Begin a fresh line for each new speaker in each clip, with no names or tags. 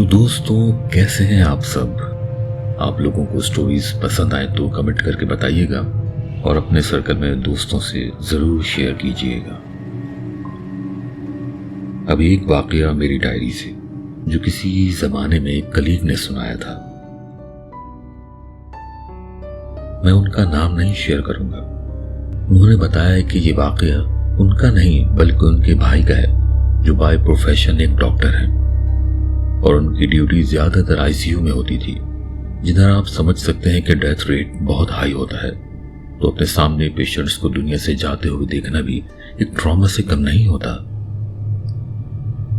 तो दोस्तों, कैसे हैं आप सब। आप लोगों को स्टोरीज पसंद आए तो कमेंट करके बताइएगा और अपने सर्कल में दोस्तों से जरूर शेयर कीजिएगा। अभी एक वाकया मेरी डायरी से जो किसी जमाने में एक कलीग ने सुनाया था। मैं उनका नाम नहीं शेयर करूंगा। उन्होंने बताया कि ये वाकया उनका नहीं बल्कि उनके भाई का है जो बाय प्रोफेशन एक डॉक्टर हैं और उनकी ड्यूटी ज्यादातर आईसीयू में होती थी, जिधर आप समझ सकते हैं कि डेथ रेट बहुत हाई होता है। तो अपने सामने पेशेंट्स को दुनिया से जाते हुए देखना भी एक ट्रॉमा से कम नहीं होता।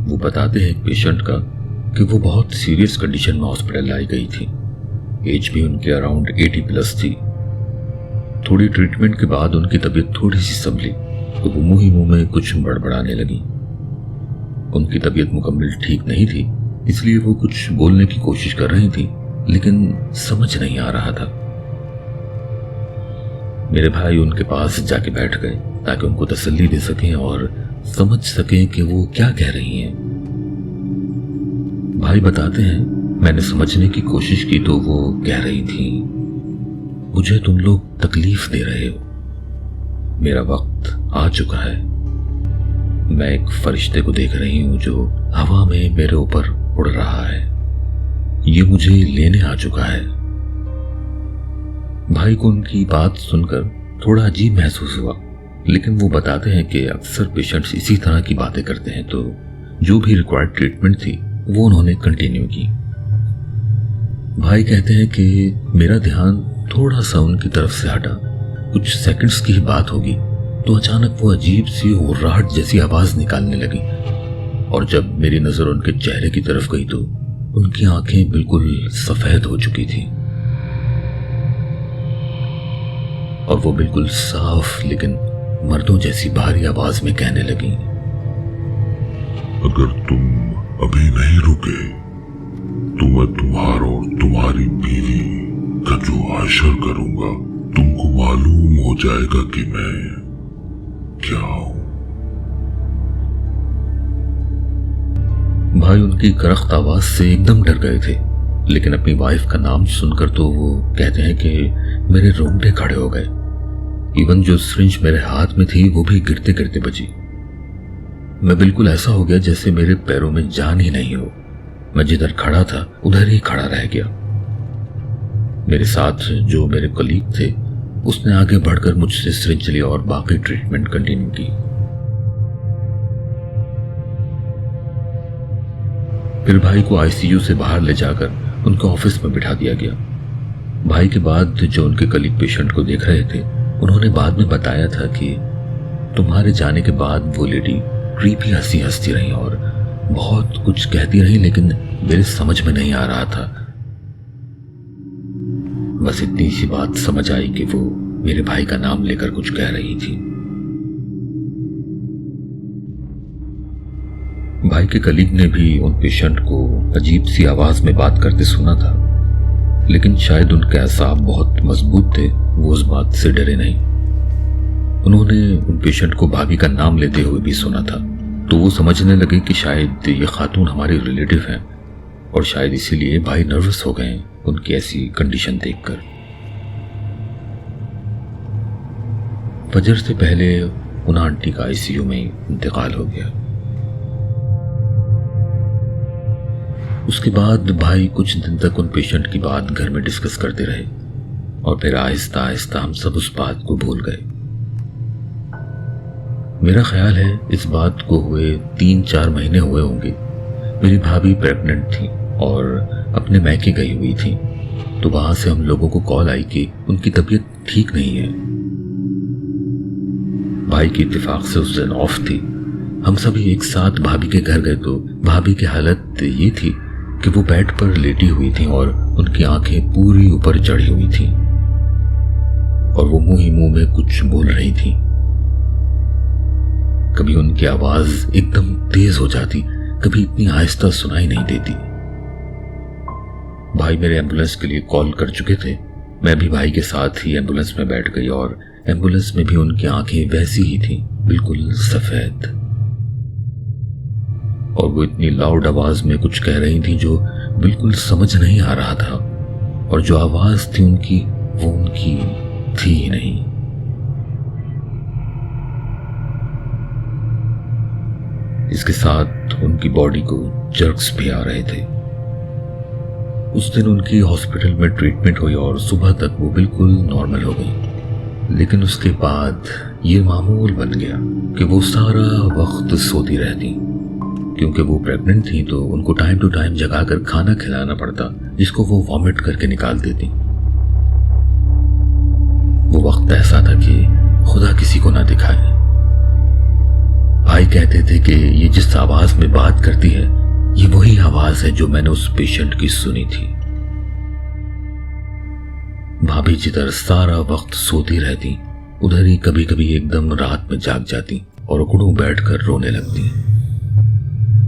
वो बताते हैं एक पेशेंट का कि वो बहुत सीरियस कंडीशन में हॉस्पिटल लाई गई थी। एज भी उनके अराउंड 80+ थी। थोड़ी ट्रीटमेंट के बाद उनकी तबीयत थोड़ी सी संभली तो वो मुंह ही मुंह में कुछ बड़बड़ाने लगी। उनकी तबीयत मुकम्मल ठीक नहीं थी, इसलिए वो कुछ बोलने की कोशिश कर रही थी, लेकिन समझ नहीं आ रहा था। मेरे भाई उनके पास जाके बैठ गए ताकि उनको तसल्ली दे सकें और समझ सकें कि वो क्या कह रही हैं। भाई बताते हैं, मैंने समझने की कोशिश की तो वो कह रही थी, मुझे तुम लोग तकलीफ दे रहे हो। मेरा वक्त आ चुका है। मैं एक फरिश्ते को देख रही हूं जो हवा में मेरे ऊपर उड़ रहा है। ये मुझे लेने आ चुका है। भाई को उनकी बात सुनकर थोड़ा अजीब महसूस हुआ, लेकिन वो बताते हैं कि अक्सर पेशेंट्स इसी तरह की बातें करते हैं, तो जो भी रिक्वायर्ड ट्रीटमेंट थी वो उन्होंने कंटिन्यू की। भाई कहते हैं कि मेरा ध्यान थोड़ा सा उनकी तरफ से हटा। कुछ सेकंड्स की ही बात होगी तो अचानक वो अजीब सी हुर्राहट जैसी आवाज निकालने लगी और जब मेरी नजर उनके चेहरे की तरफ गई तो उनकी आंखें बिल्कुल सफेद हो चुकी थी और वो बिल्कुल साफ लेकिन मर्दों जैसी भारी आवाज में कहने लगी,
अगर तुम अभी नहीं रुके तो मैं तुम्हारा और तुम्हारी बीवी का जो हाशर करूंगा तुमको मालूम हो जाएगा कि मैं क्या हूं।
भाई उनकी करख्त आवाज से एकदम डर गए थे, लेकिन अपनी वाइफ का नाम सुनकर तो वो कहते हैं कि मेरे रोंगटे खड़े हो गए। इवन जो सिरिंज मेरे हाथ में थी वो भी गिरते गिरते बची। मैं बिल्कुल ऐसा हो गया जैसे मेरे पैरों में जान ही नहीं हो। मैं जिधर खड़ा था उधर ही खड़ा रह गया। मेरे साथ जो मेरे कलीग थे उसने आगे बढ़कर मुझसे सिरिंज ली और बाकी ट्रीटमेंट कंटिन्यू की। फिर भाई को आईसीयू से बाहर ले जाकर उनके ऑफिस में बिठा दिया गया। भाई के बाद जो उनके कलीग पेशेंट को देख रहे थे उन्होंने बाद में बताया था कि तुम्हारे जाने के बाद वो लेडी क्रीपी हंसी हंसती रही और बहुत कुछ कहती रही, लेकिन मेरे समझ में नहीं आ रहा था। बस इतनी सी बात समझ आई कि वो मेरे भाई का नाम लेकर कुछ कह रही थी। भाई के कलीग ने भी उन पेशेंट को अजीब सी आवाज में बात करते सुना था, लेकिन शायद उनके असाब बहुत मजबूत थे, वो उस बात से डरे नहीं। उन्होंने उन पेशेंट को भाभी का नाम लेते हुए भी सुना था, तो वो समझने लगे कि शायद ये खातून हमारी रिलेटिव हैं और शायद इसीलिए भाई नर्वस हो गए उनकी ऐसी कंडीशन देखकर। फजर से पहले उन आंटी का आईसीयू में इंतकाल हो गया। उसके बाद भाई कुछ दिन तक उन पेशेंट की बात घर में डिस्कस करते रहे और फिर आहिस्ता आहिस्ता हम सब उस बात को भूल गए। मेरा ख्याल है इस बात को हुए 3-4 महीने हुए होंगे। मेरी भाभी प्रेग्नेंट थी और अपने मैके गई हुई थी, तो वहां से हम लोगों को कॉल आई कि उनकी तबीयत ठीक नहीं है। भाई की इत्तेफाक से उस दिन ऑफ थी। हम सभी एक साथ भाभी के घर गए तो भाभी की हालत ये थी कि वो बेड पर लेटी हुई थी और उनकी आंखें पूरी ऊपर चढ़ी हुई थी और वो मुंह ही मुंह में कुछ बोल रही थी। कभी उनकी आवाज एकदम तेज हो जाती, कभी इतनी आहिस्ता सुनाई नहीं देती। भाई मेरे एम्बुलेंस के लिए कॉल कर चुके थे। मैं भी भाई के साथ ही एम्बुलेंस में बैठ गई और एम्बुलेंस में भी उनकी आंखें वैसी ही थी, बिल्कुल सफेद। और वो इतनी लाउड आवाज में कुछ कह रही थी जो बिल्कुल समझ नहीं आ रहा था, और जो आवाज थी उनकी, वो उनकी थी ही नहीं। इसके साथ उनकी बॉडी को जर्क्स भी आ रहे थे। उस दिन उनकी हॉस्पिटल में ट्रीटमेंट हुई और सुबह तक वो बिल्कुल नॉर्मल हो गई। लेकिन उसके बाद ये मामूल बन गया कि वो सारा वक्त सोती रहती, क्योंकि वो प्रेग्नेंट थी तो उनको टाइम टू टाइम जगाकर खाना खिलाना पड़ता, जिसको वो वॉमिट करके निकाल देती। वो वक्त ऐसा था कि खुदा किसी को ना दिखाए। भाई कहते थे कि ये जिस आवाज में बात करती है, ये वही आवाज है जो मैंने उस पेशेंट की सुनी थी। भाभी जिधर सारा वक्त सोती रहती, उधर ही कभी कभी एकदम रात में जाग जाती और उकड़ू बैठकर रोने लगती।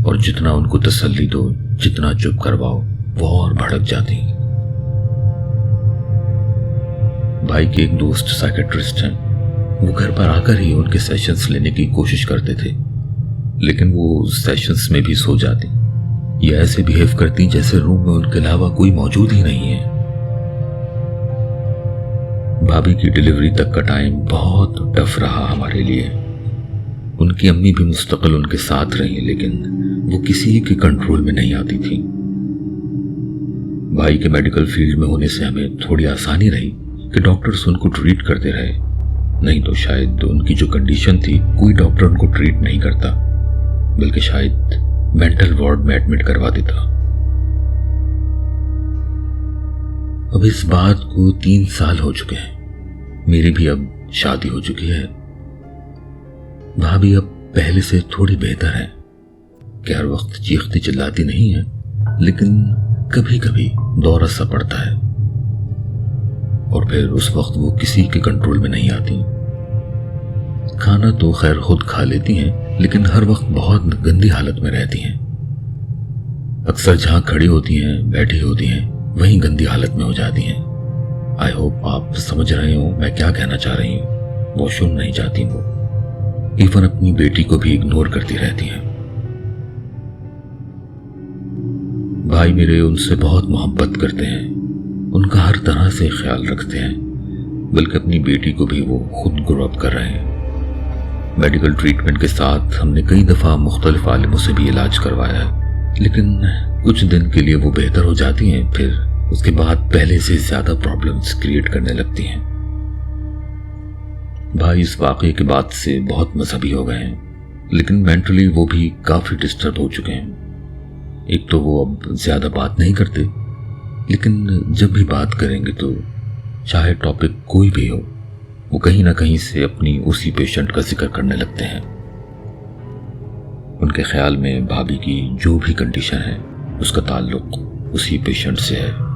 और जितना उनको तसल्ली दो, जितना चुप करवाओ, वो और भड़क जाती। भाई के एक दोस्त साइकेट्रिस्ट हैं। वो घर पर आकर ही उनके सेशंस लेने की कोशिश करते थे, लेकिन वो सेशंस में भी सो जाती। ये ऐसे बिहेव करती जैसे रूम में उनके अलावा कोई मौजूद ही नहीं है। भाभी की डिलीवरी तक का टाइम बहुत टफ रहा हमारे लिए। उनकी अम्मी भी मुस्तकिल उनके साथ रही, लेकिन वो किसी के कंट्रोल में नहीं आती थी। भाई के मेडिकल फील्ड में होने से हमें थोड़ी आसानी रही कि डॉक्टर्स उनको ट्रीट करते रहे, नहीं तो शायद उनकी जो कंडीशन थी कोई डॉक्टर उनको ट्रीट नहीं करता, बल्कि शायद मेंटल वार्ड में एडमिट करवा देता। अब इस बात को 3 साल हो चुके हैं। मेरी भी अब शादी हो चुकी है। भाभी अब पहले से थोड़ी बेहतर है कि हर वक्त चीखती चिल्लाती नहीं है, लेकिन कभी कभी दौरा सा पड़ता है और फिर उस वक्त वो किसी के कंट्रोल में नहीं आती। खाना तो खैर खुद खा लेती हैं, लेकिन हर वक्त बहुत गंदी हालत में रहती हैं। अक्सर जहां खड़ी होती हैं, बैठी होती हैं, वहीं गंदी हालत में हो जाती हैं। आई होप आप समझ रहे हो मैं क्या कहना चाह रही हूँ। वॉशरूम नहीं जाती वो, इवन अपनी बेटी को भी इग्नोर करती रहती हैं। भाई मेरे उनसे बहुत मोहब्बत करते हैं, उनका हर तरह से ख्याल रखते हैं, बल्कि अपनी बेटी को भी वो खुद ग्रो अप कर रहे हैं। मेडिकल ट्रीटमेंट के साथ हमने कई दफ़ा मुख्तलिफ आलिमों से भी इलाज करवाया है, लेकिन कुछ दिन के लिए वो बेहतर हो जाती हैं, फिर उसके बाद पहले से ज़्यादा प्रॉब्लम्स क्रिएट करने लगती हैं। भाई इस वाक़ये के बाद से बहुत मजहबी हो गए हैं, लेकिन मेंटली वो भी काफ़ी डिस्टर्ब हो चुके हैं। एक तो वो अब ज़्यादा बात नहीं करते, लेकिन जब भी बात करेंगे तो चाहे टॉपिक कोई भी हो, वो कहीं ना कहीं से अपनी उसी पेशेंट का जिक्र करने लगते हैं। उनके ख्याल में भाभी की जो भी कंडीशन है, उसका ताल्लुक उसी पेशेंट से है।